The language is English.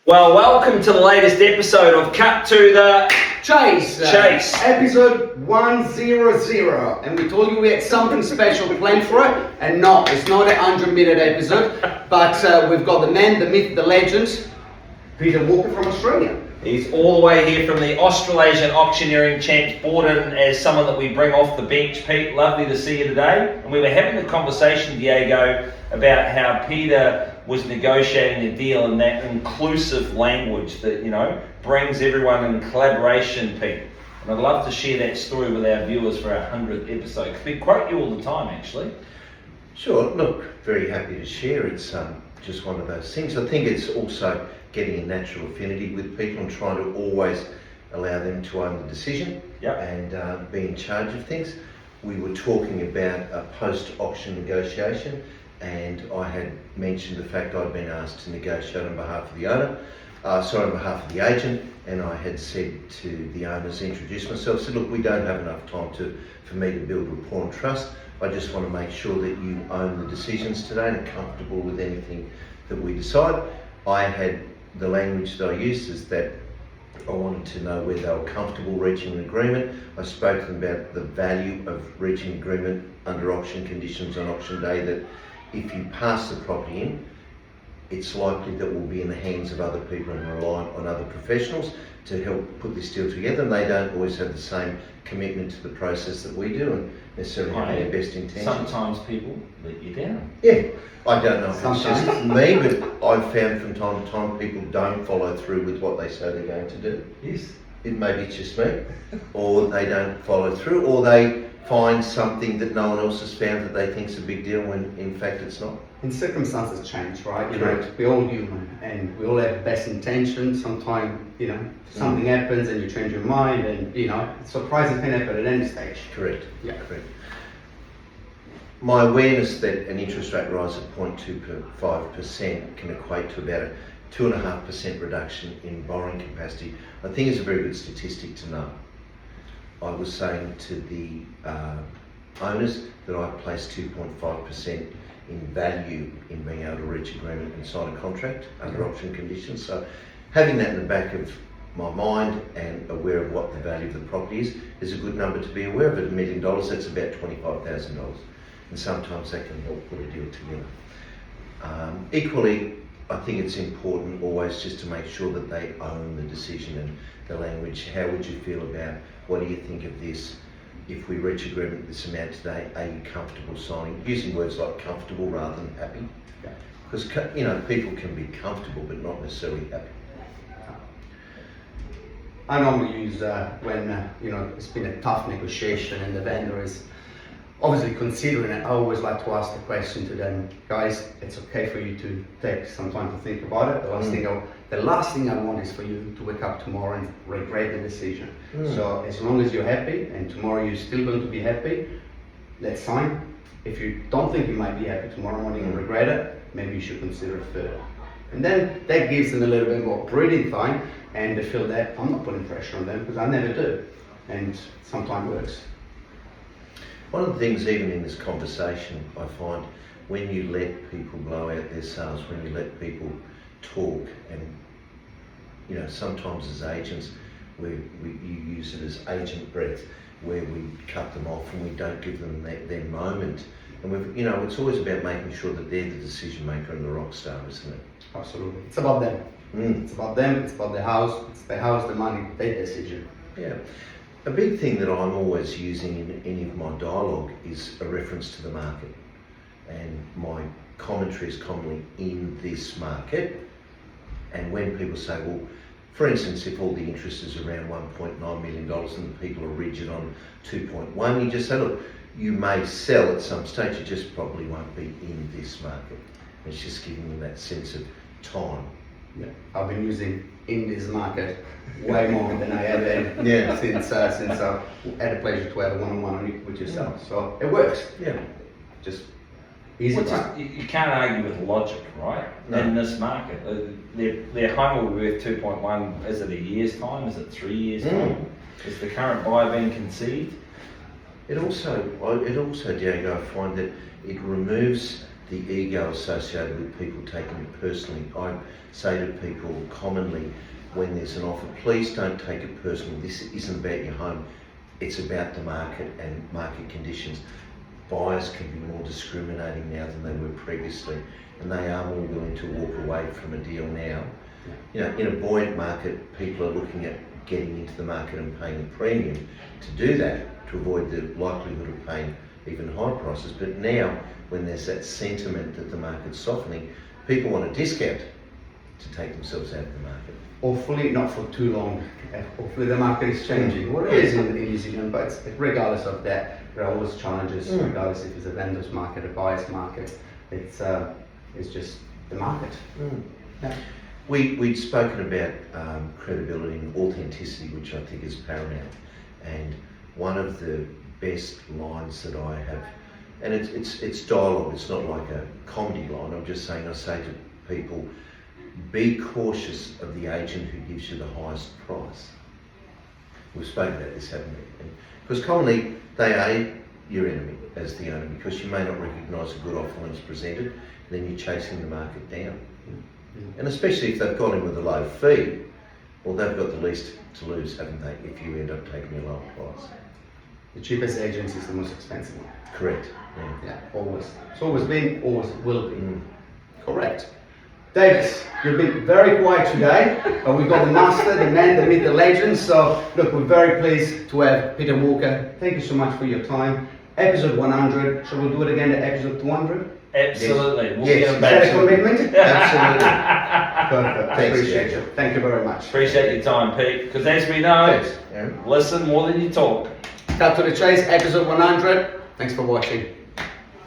Well, welcome to the latest episode of Cut to the Chase. Chase. Episode 100. And we told you we had something special planned for it. And no, it's not a 100-minute episode. But we've got the man, the myth, the legend, Peter Walker from Australia. He's all the way here from the Australasian auctioneering champs, brought in as someone that we bring off the bench. Pete, lovely to see you today. And we were having a conversation, Diego, about how Peter was negotiating a deal in that inclusive language that, you know, brings everyone in collaboration, Pete. And I'd love to share that story with our viewers for our 100th episode. We quote you all the time, actually. Sure, look, very happy to share. It's just one of those things. I think it's also getting a natural affinity with people and trying to always allow them to own the decision. Yep. And be in charge of things. We were talking about a post-auction negotiation, and I had mentioned the fact I'd been asked to negotiate on behalf of the owner, on behalf of the agent, and I had said to the owners, introduce myself, said, look, we don't have enough time for me to build rapport and trust. I just want to make sure that you own the decisions today and are comfortable with anything that we decide. I had the language that I used is that I wanted to know whether they were comfortable reaching an agreement. I spoke to them about the value of reaching agreement under auction conditions on auction day, that if you pass the property in, it's likely that we'll be in the hands of other people and reliant on other professionals to help put this deal together, and they don't always have the same commitment to the process that we do and necessarily have their best intentions. Sometimes people let you down. Yeah, I don't know if it's just me, but I've found from time to time people don't follow through with what they say they're going to do. Yes. It maybe it's just me, or they don't follow through, or they find something that no one else has found that they think is a big deal when in fact it's not. And circumstances change, right? You Correct. know, we're all human and we all have best intentions. Sometimes, you know, something happens and you change your mind, and, you know, surprises can happen at any stage. Correct. Yeah. Correct. My awareness that an interest rate rise of 0.25% can equate to about a 2.5% reduction in borrowing capacity, I think is a very good statistic to know. I was saying to the owners that I placed 2.5% in value in being able to reach agreement and sign a contract under auction conditions. So having that in the back of my mind and aware of what the value of the property is a good number to be aware of. At $1 million, that's about $25,000. And sometimes that can help put a deal together. Equally, I think it's important always just to make sure that they own the decision and the language. How would you feel about, what do you think of this? If we reach agreement with this amount today, are you comfortable signing? Using words like comfortable rather than happy. Because, you know, people can be comfortable but not necessarily happy. I normally use when, you know, it's been a tough negotiation and the vendor is obviously considering it, I always like to ask the question to them, guys, it's okay for you to take some time to think about it. The last thing I want is for you to wake up tomorrow and regret the decision. So as long as you're happy and tomorrow you're still going to be happy, let's sign. If you don't think you might be happy tomorrow morning and regret it, maybe you should consider it further. And then that gives them a little bit more breathing time, and they feel that I'm not putting pressure on them because I never do. And sometimes works. One of the things, even in this conversation, I find when you let people blow out their sales, when you let people talk, and, you know, sometimes as agents, you use it as agent breath, where we cut them off and we don't give them their moment. And you know, it's always about making sure that they're the decision maker and the rock star, isn't it? Absolutely. It's about them. It's about them, it's about the house, it's the house, the money, their decision. Yeah. A big thing that I'm always using in any of my dialogue is a reference to the market. And my commentary is commonly in this market. And when people say, well, for instance, if all the interest is around $1.9 million and the people are rigid on 2.1, you just say, look, you may sell at some stage, you just probably won't be in this market. It's just giving them that sense of time. Yeah, I've been using in this market way more than I have since I had the pleasure to have a one-on-one with yourself. So it works. Yeah. Just easy. You can't argue with logic, right? No. In this market, their home will be worth 2.1. Is it a year's time? Is it 3 years' time? Is the current buyer being conceived? It also, Diego, I find that it removes the ego associated with people taking it personally. I say to people commonly when there's an offer, please don't take it personally. This isn't about your home, it's about the market and market conditions. Buyers can be more discriminating now than they were previously, and they are more willing to walk away from a deal now. You know, in a buoyant market, people are looking at getting into the market and paying a premium to do that, to avoid the likelihood of paying even high prices. But now, when there's that sentiment that the market's softening, people want a discount to take themselves out of the market. Hopefully not for too long. Hopefully the market is changing. Well, it is in New Zealand, but regardless of that, there are always challenges, regardless if it's a vendor's market, a buyer's market. It's just the market. Yeah. We'd spoken about credibility and authenticity, which I think is paramount. And one of the best lines that I have, and it's dialogue, it's not like a comedy line, I'm just saying, I say to people, be cautious of the agent who gives you the highest price. We've spoken about this, haven't we? Because commonly they are your enemy as the owner, because you may not recognise a good offer when it's presented, and then you're chasing the market down. And especially if they've got in with a low fee, well, they've got the least to lose, haven't they, if you end up taking a lower price. The cheapest agent is the most expensive one. Correct. Yeah, always. It's always been, always will be. Correct. Davis, you've been very quiet today, but we've got the master, the man, the myth, the legend. So, look, we're very pleased to have Peter Walker. Thank you so much for your time. Episode 100. Shall we do it again at episode 200? Absolutely. Yes. We'll Yes. get Is them that a back. commitment? Absolutely. Perfect. I Thanks, appreciate Jack. you. Thank you very much. Appreciate your time, Pete. Because as we know, Thanks, Aaron. listen more than you talk. Cut to the chase, episode 100. Thanks for watching.